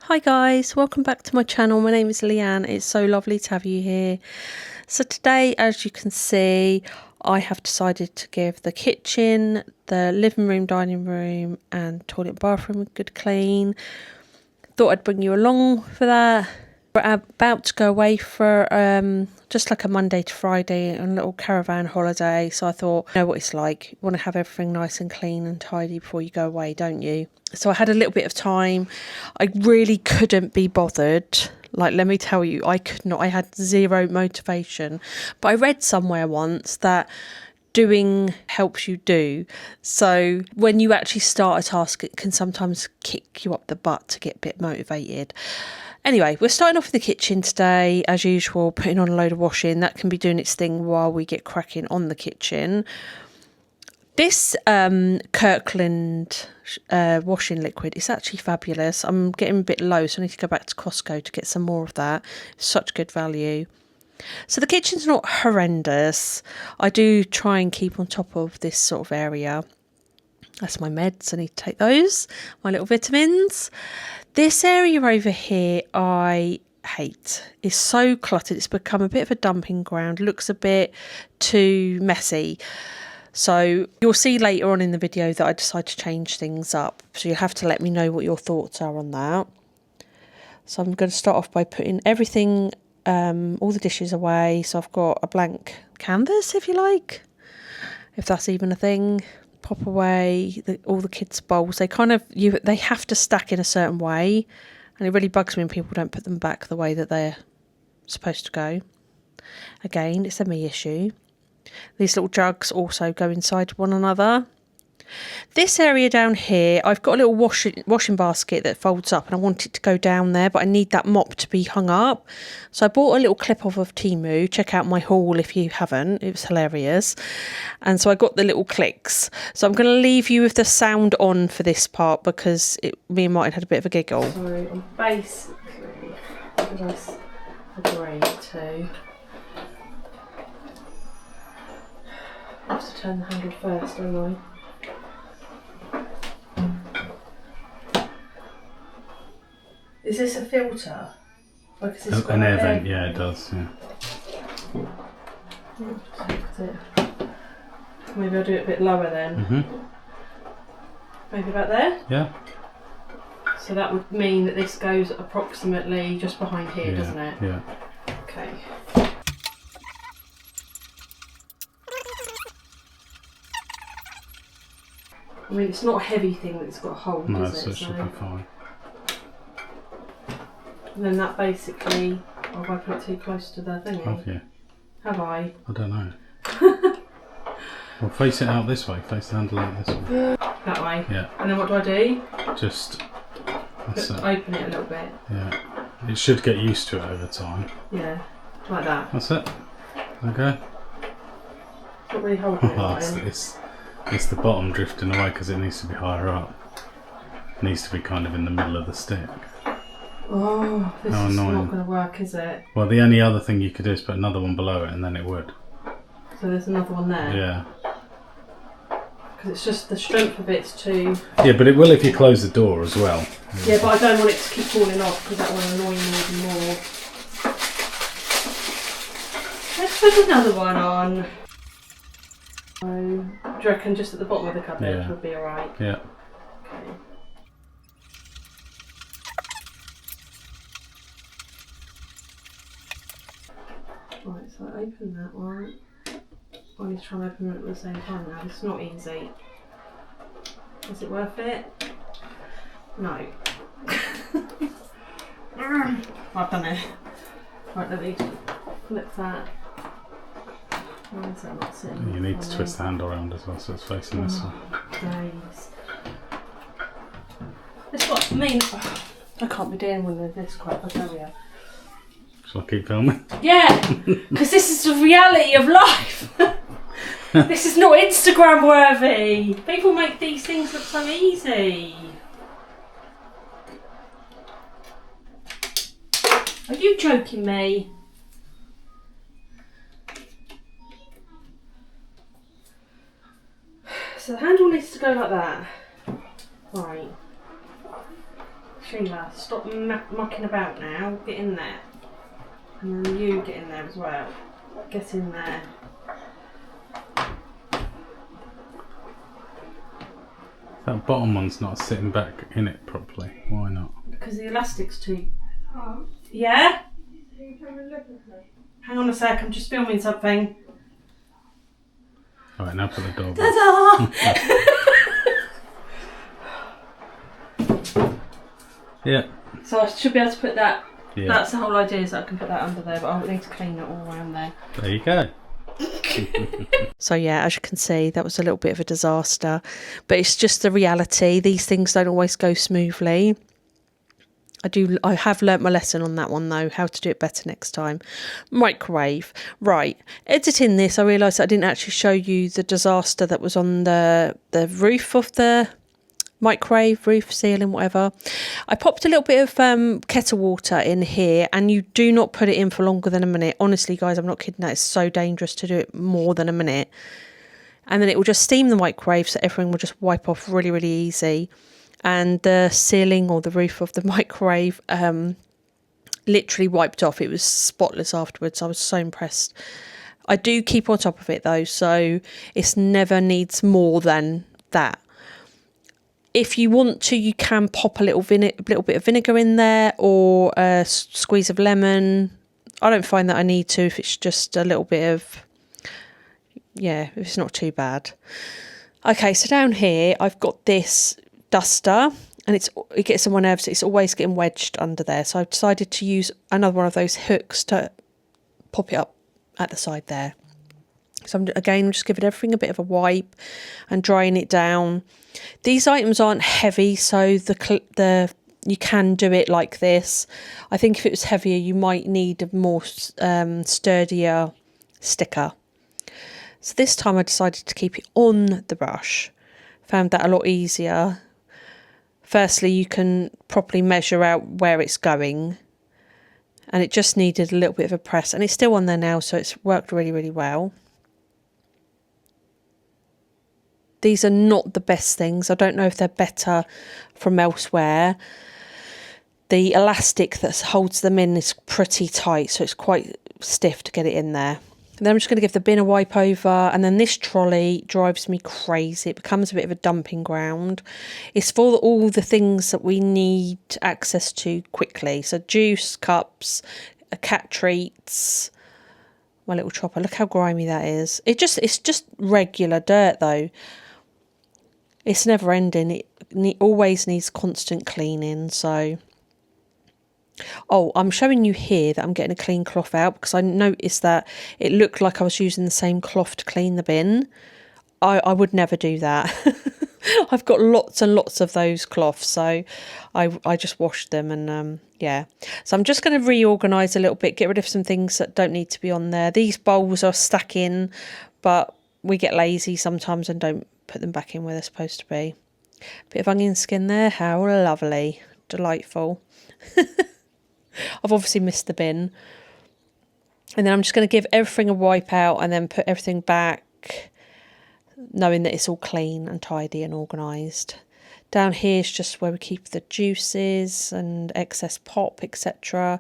Hi guys, welcome back to my channel. My name is Leanne. It's so lovely to have you here. So today, as you can see, I have decided to give the kitchen, the living room, dining room and toilet and bathroom a good clean. Thought I'd bring you along for that. We're about to go away for just like a Monday to Friday on a little caravan holiday. So I thought, you know what it's like. You want to have everything nice and clean and tidy before you go away, don't you? So I had a little bit of time. I really couldn't be bothered. Like, let me tell you, I could not. I had zero motivation. But I read somewhere once that doing helps you do. So when you actually start a task, it can sometimes kick you up the butt to get a bit motivated. Anyway, we're starting off with the kitchen today, as usual, putting on a load of washing. That can be doing its thing while we get cracking on the kitchen. This Kirkland washing liquid is actually fabulous. I'm getting a bit low, so I need to go back to Costco to get some more of that. It's such good value. So the kitchen's not horrendous. I do try and keep on top of this sort of area. That's my meds. I need to take those. My little vitamins. This area over here I hate. It's so cluttered. It's become a bit of a dumping ground. Looks a bit too messy. So you'll see later on in the video that I decide to change things up. So you'll have to let me know what your thoughts are on that. So I'm going to start off by putting everything, all the dishes away. So I've got a blank canvas, if you like, if that's even a thing. Pop away all the kids' bowls. They have to stack in a certain way, and it really bugs me when people don't put them back the way that they're supposed to go. Again, it's a me issue. These little jugs also go inside one another. This area down here, I've got a little washing basket that folds up, and I want it to go down there, but I need that mop to be hung up. So I bought a little clip off of Temu. Check out my haul if you haven't. It was hilarious. And so I got the little clicks. So I'm going to leave you with the sound on for this part because me and Martin had a bit of a giggle. So I'm basically, what did I agree to? I have to turn the handle first, don't I? Is this a filter? Like, is this an air vent, yeah, it does, yeah. Maybe I'll do it a bit lower then. Maybe about there? Yeah. So that would mean that this goes approximately just behind here, Yeah, doesn't it? Yeah. Okay. I mean, it's not a heavy thing that's got a hold, No, is so it? it should be fine. And then that basically, have I put it too close to the thingy? Have you? Have I? I don't know. Well, face it out this way. Face the handle out this way. That way? Yeah. And then what do I do? Just Open it a little bit. Yeah. It should get used to it over time. Yeah, like that. That's it. Okay. It's not really holding it. It's the bottom drifting away because it needs to be higher up. It needs to be kind of in the middle of the stick. Oh, this How is annoying. not going to work, is it? Well, the only other thing you could do is put another one below it and then it would. So there's another one there? Yeah. Because it's just the strength of it's too... Yeah, but it will if you close the door as well. Yeah, but I don't want it to keep falling off because that will annoy me even more. Let's put another one on. So, do you reckon just at the bottom of the cupboard would be alright? Yeah. Okay. Right, so I open that one. I need to try and open it at the same time now. It's not easy. Is it worth it? No. I've done it. Right, let me flip that. Why is that not sitting? You need to twist the handle around as well so it's facing this way. Days. It's what I mean. I can't be dealing with this crap, I tell you. Shall I keep filming? Yeah, because this is the reality of life. This is not Instagram worthy. People make these things look so easy. Are you joking me? So the handle needs to go like that. Right. Sheila, stop mucking about now. Get in there. And then you get in there as well. Get in there. That bottom one's not sitting back in it properly. Why not? Because the elastic's too... Yeah? Can you come and look at her? Hang on a sec, I'm just filming something. Alright, now put the door back. Ta-da! Yeah. So I should be able to put that... Yeah. That's the whole idea, is that I can put that under there, but I'll need to clean it all around there. There you go. So yeah, as you can see, that was a little bit of a disaster, but it's just the reality. These things don't always go smoothly. I have learnt my lesson on that one though, how to do it better next time. Microwave. Right, editing this, I realised I didn't actually show you the disaster that was on the roof of the microwave, roof, ceiling, whatever. I popped a little bit of kettle water in here, and you do not put it in for longer than a minute. Honestly guys, I'm not kidding, that is so dangerous to do it more than a minute. And then it will just steam the microwave, so everything will just wipe off really, really easy. And the ceiling or the roof of the microwave literally wiped off. It was spotless afterwards. I was so impressed. I do keep on top of it though, so it never needs more than that. If you want to, you can pop a little bit of vinegar in there, or a squeeze of lemon. I don't find that I need to if it's just a little bit of, yeah, it's not too bad. Okay, so down here I've got this duster, and it gets on my nerves. It's always getting wedged under there, so I've decided to use another one of those hooks to pop it up at the side there. So I'm just giving everything a bit of a wipe and drying it down. These items aren't heavy, so you can do it like this. I think if it was heavier, you might need a more sturdier sticker. So this time I decided to keep it on the brush. Found that a lot easier. Firstly, you can properly measure out where it's going, and it just needed a little bit of a press, and it's still on there now, so it's worked really, really well. These are not the best things. I don't know if they're better from elsewhere. The elastic that holds them in is pretty tight, so it's quite stiff to get it in there. And then I'm just going to give the bin a wipe over, and then this trolley drives me crazy. It becomes a bit of a dumping ground. It's for all the things that we need access to quickly. So juice, cups, cat treats, my little chopper. Look how grimy that is. It's just regular dirt though. It's never ending. It always needs constant cleaning. So, oh, I'm showing you here that I'm getting a clean cloth out, because I noticed that it looked like I was using the same cloth to clean the bin. I would never do that. I've got lots and lots of those cloths, so I just washed them, and yeah. So I'm just going to reorganise a little bit, get rid of some things that don't need to be on there. These bowls are stuck in, but we get lazy sometimes and don't put them back in where they're supposed to be. Bit of onion skin there, how lovely, delightful. I've obviously missed the bin. And then I'm just going to give everything a wipe out and then put everything back, knowing that it's all clean and tidy and organised. Down here is just where we keep the juices and excess pop, etc.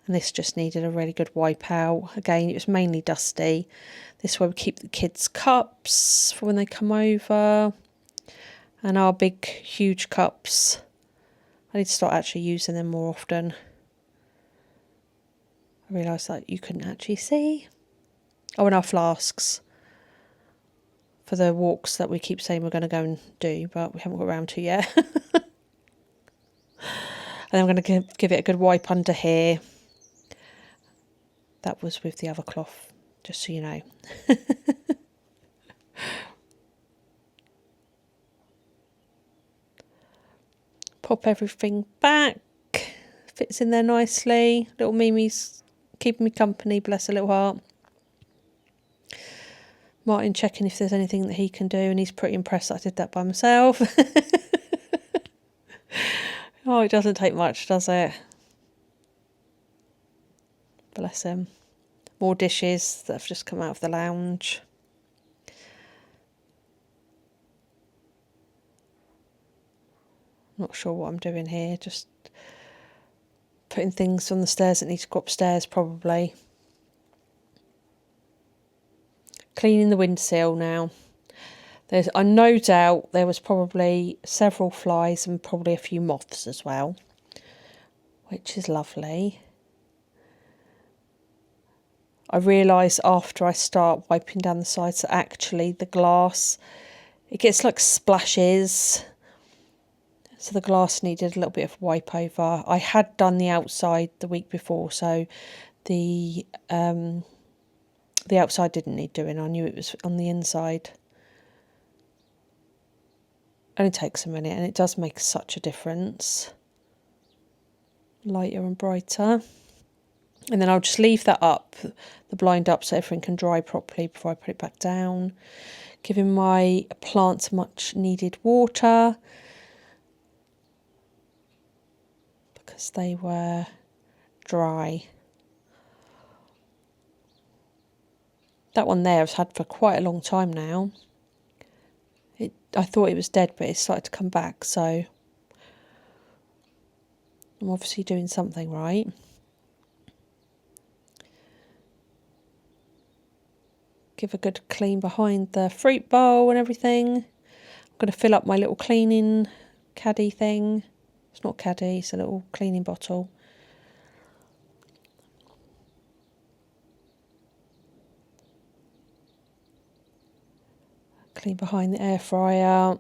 And this just needed a really good wipe out. Again, it was mainly dusty. This is where we keep the kids' cups for when they come over. And our big, huge cups. I need to start actually using them more often. I realised that you couldn't actually see. Oh, and our flasks. For the walks that we keep saying we're going to go and do, but we haven't got around to yet. And I'm going to give it a good wipe under here. That was with the other cloth, just so you know. Pop everything back. Fits in there nicely. Little Mimi's keeping me company, bless her little heart. Martin checking if there's anything that he can do, and he's pretty impressed that I did that by myself. Oh, it doesn't take much, does it? Bless him. More dishes that have just come out of the lounge. Not sure what I'm doing here, just putting things on the stairs that need to go upstairs probably. Cleaning the windowsill now. I no doubt there was probably several flies and probably a few moths as well, which is lovely. I realise after I start wiping down the sides that actually the glass, it gets like splashes. So the glass needed a little bit of wipe over. I had done the outside the week before, so the outside didn't need doing. I knew it was on the inside. Only takes a minute and it does make such a difference. Lighter and brighter. And then I'll just leave that up, the blind up, so everything can dry properly before I put it back down. Giving my plants much needed water because they were dry. That one there I've had for quite a long time now. I thought it was dead, but it started to come back, so I'm obviously doing something right. Give a good clean behind the fruit bowl and everything. I'm going to fill up my little cleaning caddy thing. It's not caddy, it's a little cleaning bottle. Clean behind the air fryer.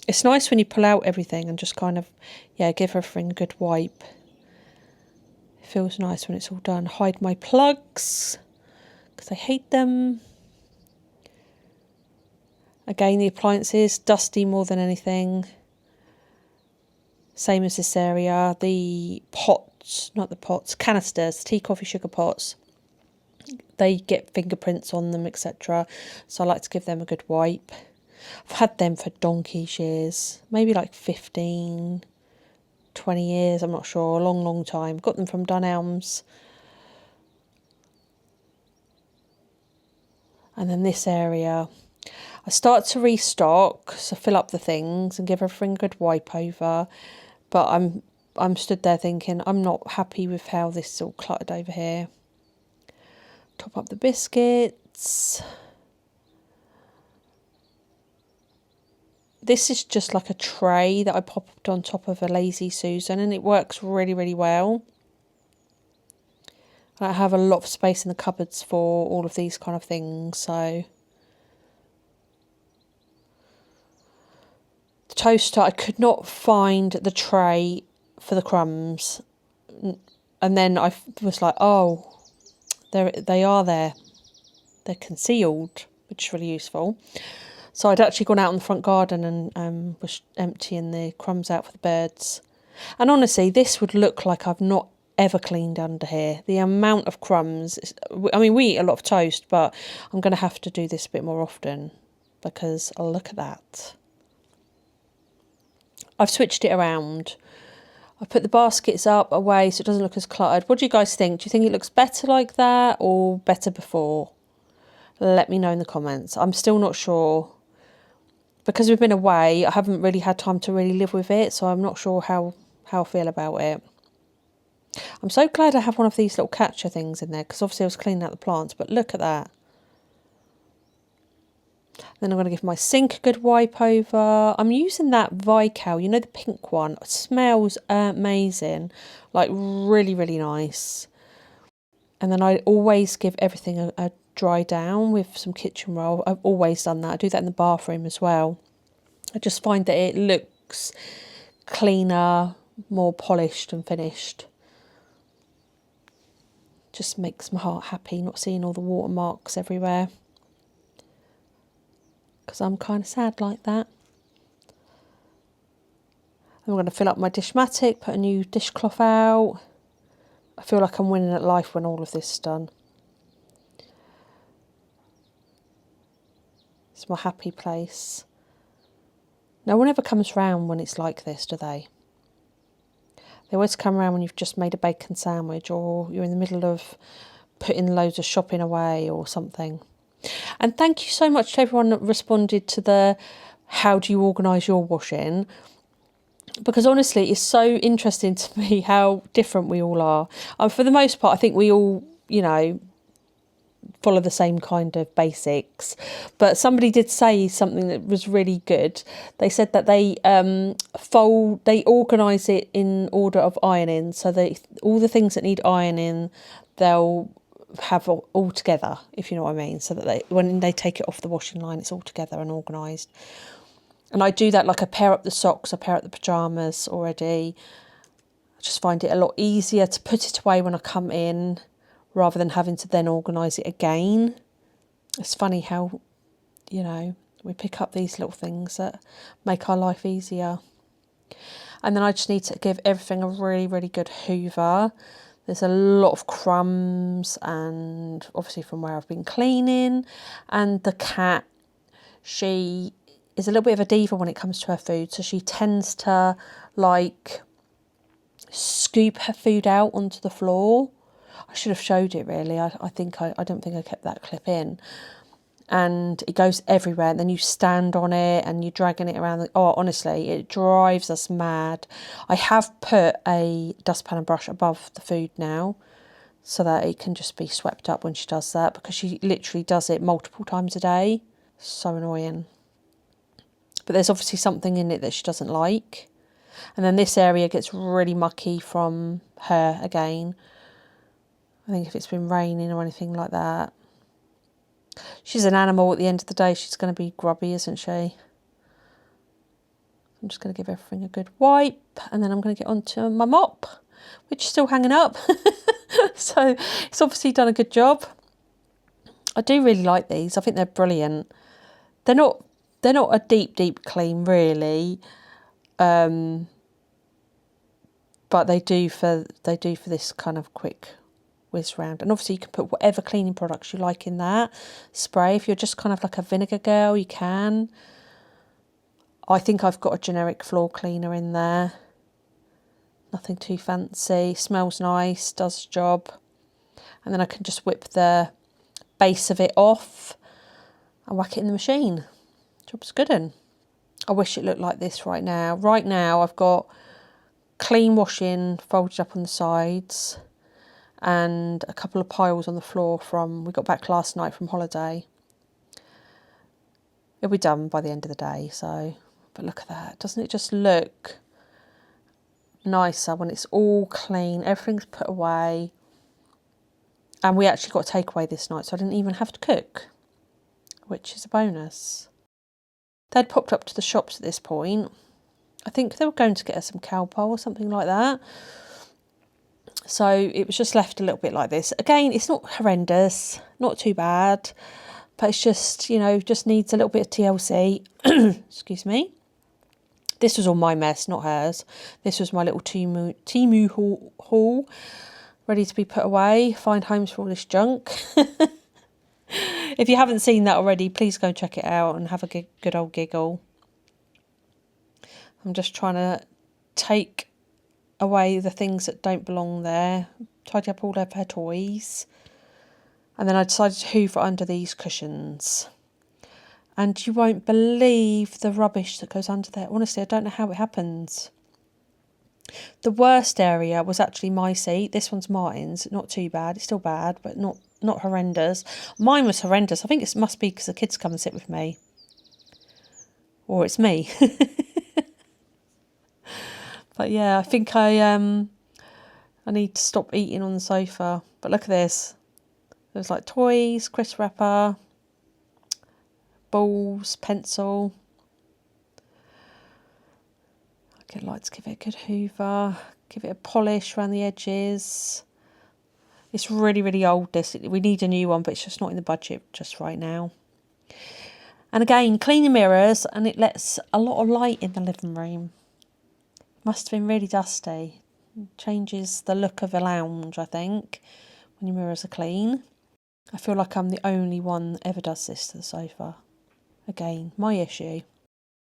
It's nice when you pull out everything and just kind of, give everything a good wipe. It feels nice when it's all done. Hide my plugs because I hate them. Again, the appliances, dusty more than anything. Same as this area. The pots, not the pots, canisters, tea, coffee, sugar pots. They get fingerprints on them, etc. So I like to give them a good wipe. I've had them for donkey's years. Maybe like 15, 20 years, I'm not sure. A long, long time. Got them from Dunelm's. And then this area, I start to restock, so fill up the things and give everything a good wipe over. But I'm stood there thinking I'm not happy with how this is all cluttered over here. Top up the biscuits. This is just like a tray that I popped on top of a Lazy Susan, and it works really, really well. I have a lot of space in the cupboards for all of these kind of things, so. The toaster, I could not find the tray for the crumbs. And then I was like, oh, they are there. They're concealed, which is really useful. So I'd actually gone out in the front garden and was emptying the crumbs out for the birds. And honestly, this would look like I've not ever cleaned under here. The amount of crumbs. I mean, we eat a lot of toast, but I'm going to have to do this a bit more often because look at that. I've switched it around. I put the baskets up away so it doesn't look as cluttered. What do you guys think? Do you think it looks better like that or better before? Let me know in the comments. I'm still not sure. Because we've been away, I haven't really had time to really live with it, so I'm not sure how I feel about it. I'm so glad I have one of these little catcher things in there, because obviously I was cleaning out the plants, but look at that. Then I'm going to give my sink a good wipe over. I'm using that Vical, you know, the pink one. It smells amazing, like really, really nice. And then I always give everything a dry down with some kitchen roll. I've always done that. I do that in the bathroom as well. I just find that it looks cleaner, more polished and finished. Just makes my heart happy not seeing all the watermarks everywhere. Because I'm kind of sad like that. I'm going to fill up my Dishmatic, put a new dishcloth out. I feel like I'm winning at life when all of this is done. It's my happy place. No one ever comes round when it's like this, do they? They always come round when you've just made a bacon sandwich or you're in the middle of putting loads of shopping away or something. And thank you so much to everyone that responded to the how do you organise your washing. because honestly, it's so interesting to me how different we all are. For the most part, I think we all, follow the same kind of basics. But somebody did say something that was really good. They said that they organise it in order of ironing. So all the things that need ironing, they'll have all together, if you know what I mean. So that when they take it off the washing line, it's all together and organised. And I do that, like I pair up the socks, I pair up the pyjamas already. I just find it a lot easier to put it away when I come in, rather than having to then organise it again. It's funny how, we pick up these little things that make our life easier. And then I just need to give everything a really, really good hoover. There's a lot of crumbs, and obviously from where I've been cleaning. And the cat, she is a little bit of a diva when it comes to her food. So she tends to scoop her food out onto the floor. I should have showed it really. I don't think I kept that clip in. And it goes everywhere, and then you stand on it and you're dragging it around. Honestly, it drives us mad. I have put a dustpan and brush above the food now, so that it can just be swept up when she does that, because she literally does it multiple times a day. So annoying. But there's obviously something in it that she doesn't like. And then this area gets really mucky from her again. I think if it's been raining or anything like that. She's an animal at the end of the day. She's going to be grubby, isn't she? I'm just going to give everything a good wipe, and then I'm going to get onto my mop, which is still hanging up. So it's obviously done a good job. I do really like these. I think they're brilliant. They're not a deep clean really, but they do for this kind of quick whiz round. And obviously you can put whatever cleaning products you like in that spray. If you're just kind of like a vinegar girl, you can. I think I've got a generic floor cleaner in there. Nothing too fancy. Smells nice, does the job. And then I can just whip the base of it off and whack it in the machine. Job's good un. I wish it looked like this right now. Right now I've got clean washing folded up on the sides, and a couple of piles on the floor we got back last night from holiday. It'll be done by the end of the day, but look at that. Doesn't it just look nicer when it's all clean, everything's put away? And we actually got takeaway this night, so I didn't even have to cook, which is a bonus. They'd popped up to the shops at this point. I think they were going to get us some cowpole or something like that. So it was just left a little bit like this. Again, it's not horrendous, not too bad, but it's just, just needs a little bit of TLC. Excuse me. This was all my mess, not hers. This was my little Temu haul, ready to be put away. Find homes for all this junk. If you haven't seen that already, please go and check it out and have a good old giggle. I'm just trying to take away the things that don't belong there, tidy up all of her toys, and then I decided to hoover under these cushions. And you won't believe the rubbish that goes under there. Honestly, I don't know how it happens. The worst area was actually my seat. This one's Martin's. Not too bad. It's still bad, but not horrendous. Mine was horrendous. I think it must be because the kids come and sit with me. Or it's me. But yeah, I think I need to stop eating on the sofa. But look at this. There's like toys, crisp wrapper, balls, pencil. I'd like to give it a good hoover, give it a polish around the edges. It's really, really old, this. We need a new one, but it's just not in the budget just right now. And again, clean the mirrors, and it lets a lot of light in the living room. Must have been really dusty. Changes the look of a lounge, I think, when your mirrors are clean. I feel like I'm the only one that ever does this to the sofa. Again, my issue.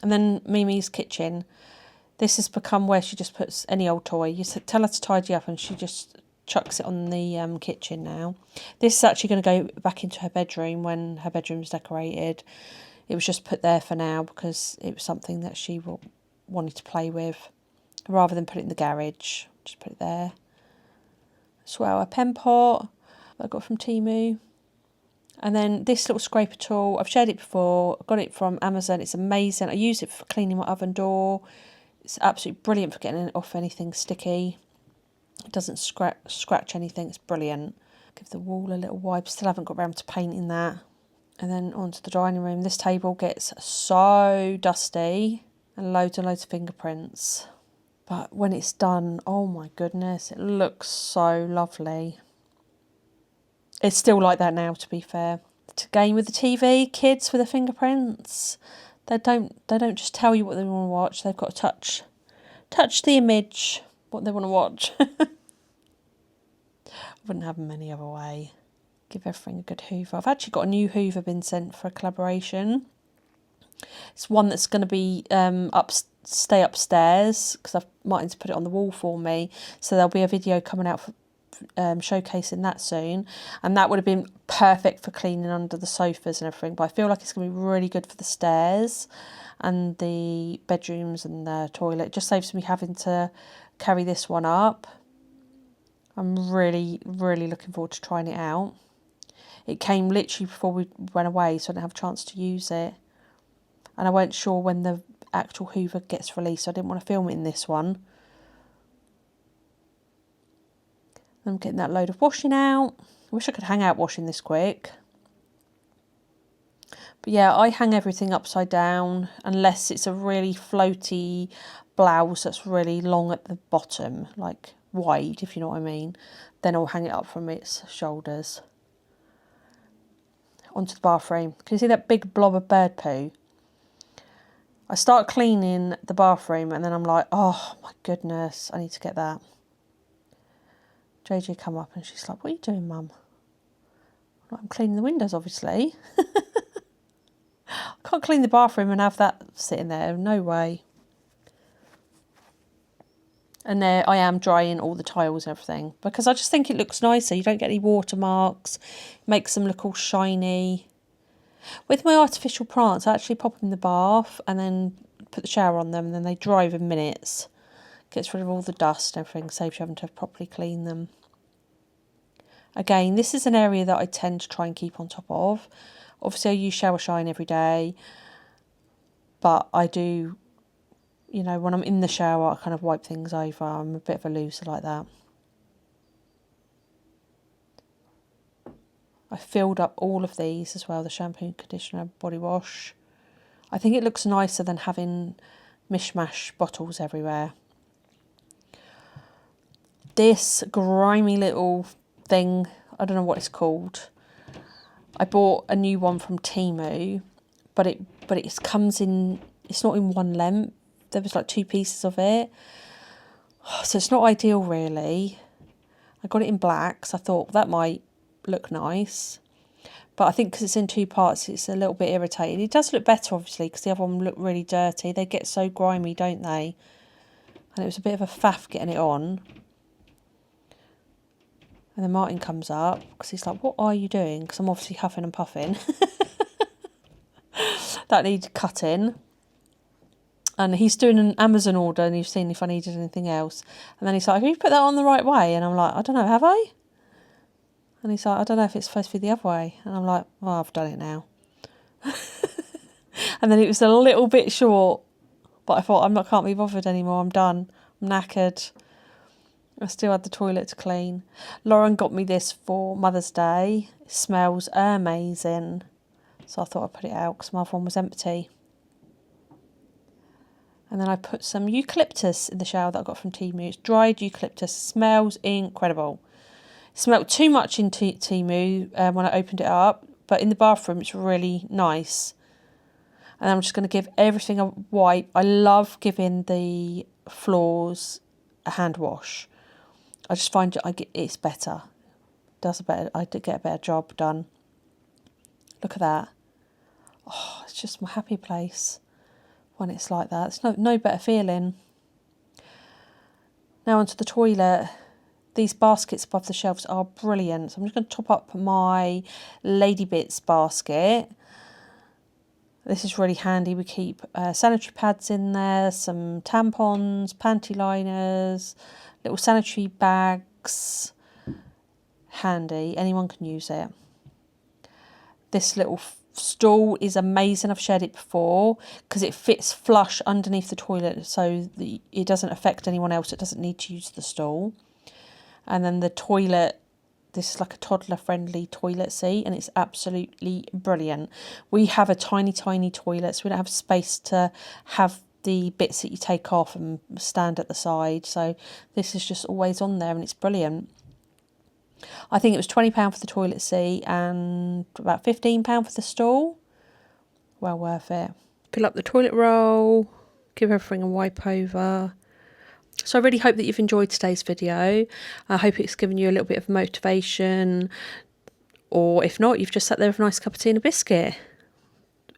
And then Mimi's kitchen. This has become where she just puts any old toy. You tell her to tidy up and she just chucks it on the kitchen now. This is actually going to go back into her bedroom when her bedroom's decorated. It was just put there for now because it was something that she wanted to play with. rather than put it in the garage. Just put it there. Swell, a pen pot that I got from Temu. And then this little scraper tool, I've shared it before, I got it from Amazon, it's amazing. I use it for cleaning my oven door. It's absolutely brilliant for getting off anything sticky. It doesn't scratch anything, it's brilliant. Give the wall a little wipe, still haven't got around to painting that. And then onto the dining room. This table gets so dusty and loads of fingerprints. But when it's done, oh my goodness, it looks so lovely. It's still like that now, to be fair. To game with the TV, kids with their fingerprints, they don't just tell you what they want to watch. They've got to touch the image, what they want to watch. I wouldn't have them any other way. Give everything a good hoover. I've actually got a new hoover been sent for a collaboration. It's one that's going to be stay upstairs because Martin's put it on the wall for me. So there'll be a video coming out for showcasing that soon, and that would have been perfect for cleaning under the sofas and everything, but I feel like it's going to be really good for the stairs and the bedrooms and the toilet. It just saves me having to carry this one up. I'm really looking forward to trying it out. It came literally before we went away, so I didn't have a chance to use it, and I weren't sure when the actual hoover gets released, so I didn't want to film it in this one. I'm getting that load of washing out. I wish I could hang out washing this quick. But yeah, I hang everything upside down unless it's a really floaty blouse that's really long at the bottom, like wide, if you know what I mean. Then I'll hang it up from its shoulders. Onto the bathroom. Can you see that big blob of bird poo? I start cleaning the bathroom and then I'm like, oh my goodness, I need to get that. JJ come up and she's like, what are you doing, Mum? I'm cleaning the windows, obviously. I can't clean the bathroom and have that sitting there. No way. And there I am drying all the tiles and everything because I just think it looks nicer. You don't get any watermarks. Makes them look all shiny. With my artificial plants, I actually pop them in the bath and then put the shower on them and then they dry within minutes. Gets rid of all the dust and everything, saves you having to properly clean them. Again, this is an area that I tend to try and keep on top of. Obviously, I use shower shine every day, but I do, you know, when I'm in the shower, I kind of wipe things over. I'm a bit of a loser like that. I filled up all of these as well, the shampoo, conditioner, body wash. I think it looks nicer than having mishmash bottles everywhere. This grimy little thing, I don't know what it's called. I bought a new one from Temu, but it comes in, it's not in one length. There was like 2 pieces of it. So it's not ideal really. I got it in black, so I thought that might look nice. But I think because it's in 2 parts, it's a little bit irritating. It does look better, obviously, because the other one looked really dirty. They get so grimy, don't they? And it was a bit of a faff getting it on. And then Martin comes up because he's like, what are you doing? Because I'm obviously huffing and puffing. That needed cutting. And he's doing an Amazon order and he's seen if I needed anything else. And then he's like, have you put that on the right way? And I'm like, I don't know, have I? And he's like, I don't know if it's supposed to be the other way. And I'm like, well, I've done it now. And then it was a little bit short. But I thought, can't be bothered anymore. I'm done. I'm knackered. I still had the toilet to clean. Lauren got me this for Mother's Day. It smells amazing. So I thought I'd put it out because my other one was empty. And then I put some eucalyptus in the shower that I got from Temu. It's dried eucalyptus. Smells incredible. It smelled too much in Temu when I opened it up. But in the bathroom, it's really nice. And I'm just going to give everything a wipe. I love giving the floors a hand wash. I just find it's better. I did get a better job done. Look at that. Oh, it's just my happy place when it's like that. It's no better feeling. Now onto the toilet. These baskets above the shelves are brilliant. So I'm just going to top up my Lady Bits basket. This is really handy. We keep sanitary pads in there, some tampons, panty liners, little sanitary bags. Handy, anyone can use it. This little stool is amazing. I've shared it before because it fits flush underneath the toilet, so it doesn't affect anyone else. It doesn't need to use the stool. And then the toilet, this is like a toddler friendly toilet seat, and it's absolutely brilliant. We have a tiny toilet, so we don't have space to have the bits that you take off and stand at the side, so this is just always on there, and it's brilliant. I think it was £20 for the toilet seat and about £15 for the stool. Well worth it. Fill up the toilet roll, give everything a wipe over. So I really hope that you've enjoyed today's video. I hope it's given you a little bit of motivation, or if not, you've just sat there with a nice cup of tea and a biscuit.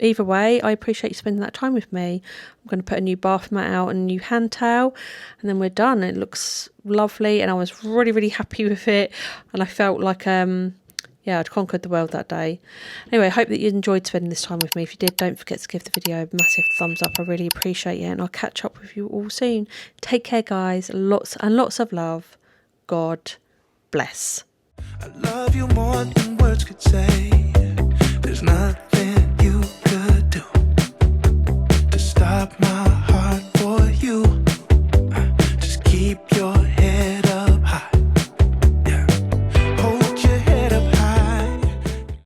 Either way, I appreciate you spending that time with me. I'm going to put a new bath mat out and a new hand towel, and then we're done. It looks lovely, and I was really happy with it, and I felt like I'd conquered the world that day. Anyway, I hope that you enjoyed spending this time with me. If you did, don't forget to give the video a massive thumbs up. I really appreciate it, and I'll catch up with you all soon. Take care, guys. Lots and lots of love. God bless. I love you more than words could say. There's nothing you could do to stop my